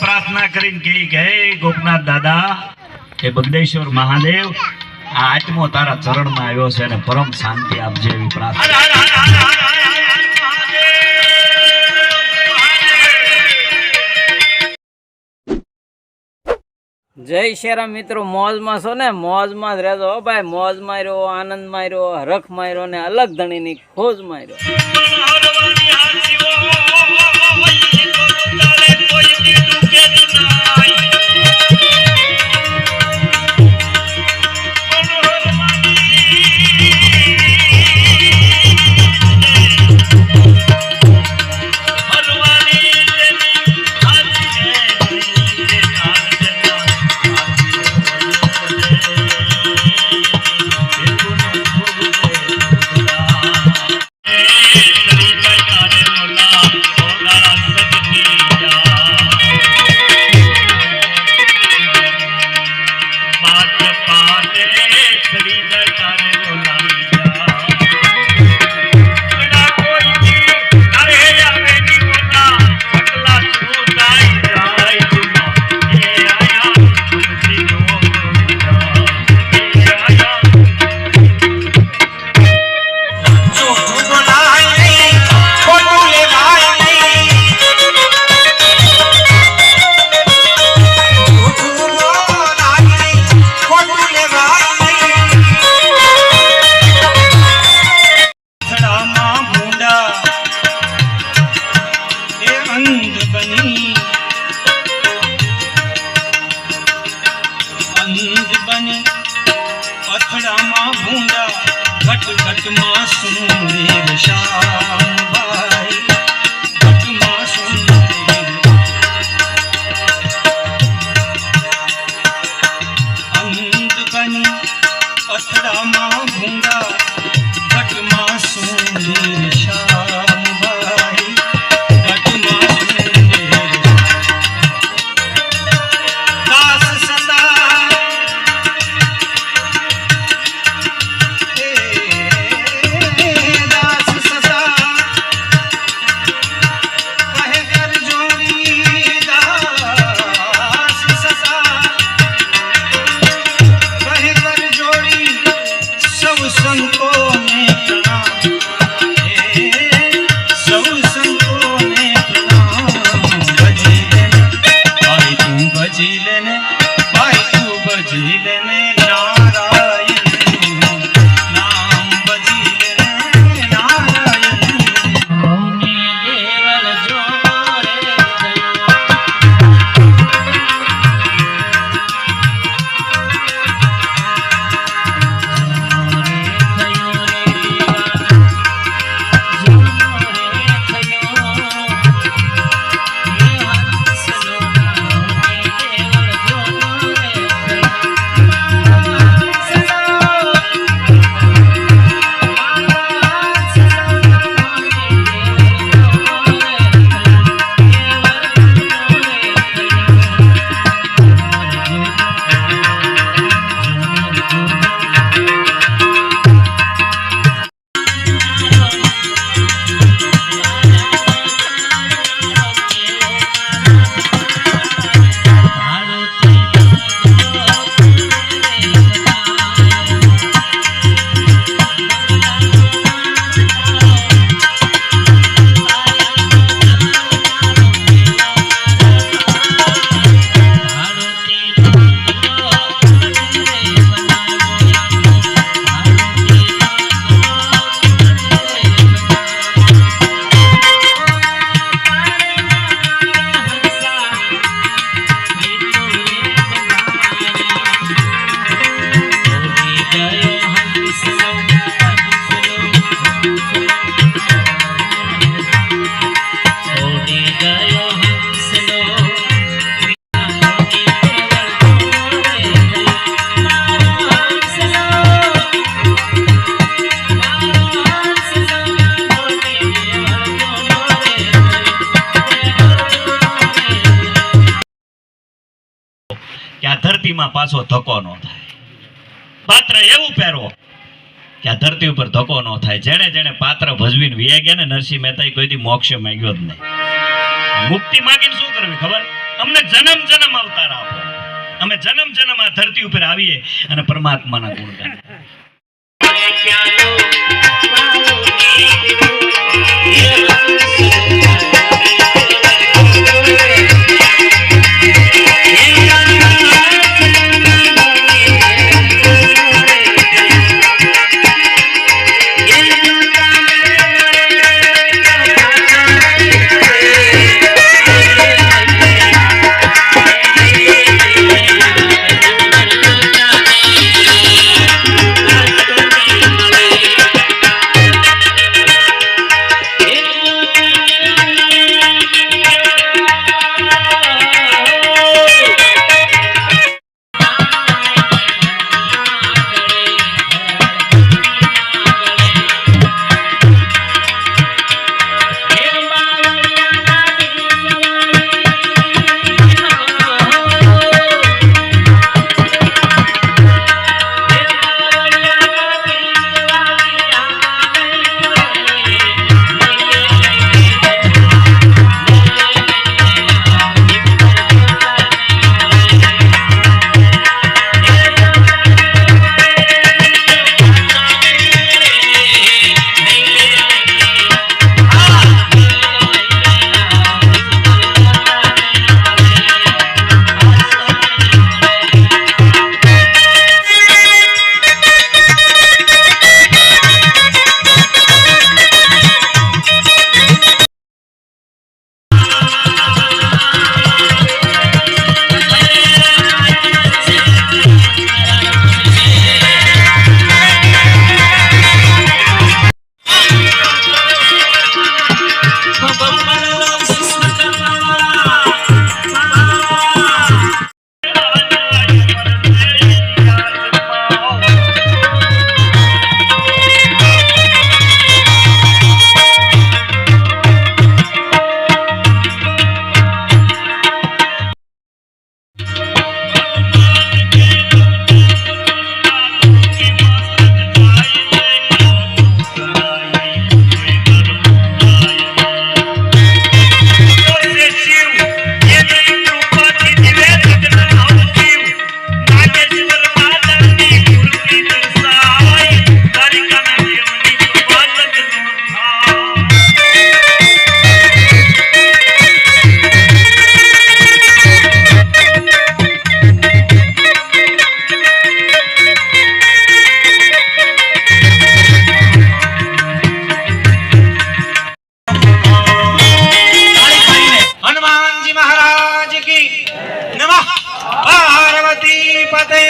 પ્રાર્થના કરીને કહી કે હે ગોપનાથ દાદા, હે બગદેશ્વર મહાદેવ, આ આત્મો તારા ચરણમાં આવ્યો છે અને પરમ શાંતિ આપજે એવી પ્રાર્થના. જય શ્રીરામ મિત્રો, મોજમાં છો ને? મોજમાં જ રહેજો ભાઈ. મોજ માર્યો, આનંદ માર્યો, હરખ માર્યો ને અલગ ધણીની ખોજ માર્યો. ધરતીમાં પાછો ધક્કો ન થાય. પાત્ર એવું પહેરો કે આ ધરતી ઉપર ધક્કો ન થાય. જેણે જેણે પાત્ર ભજવીને વ્યા ગયા ને, નરસિંહ મહેતા કોઈ દી મોક્ષ માંગ્યો જ નહીં. મુક્તિ માંગીને શું કરવી ખબર? અમને જન્મ જન્મ અવતાર આપો. અમે જન્મ જન્મ આ ધરતી ઉપર આવીએ અને પરમાત્માના ગુણ ગાઈએ. पार्वती पते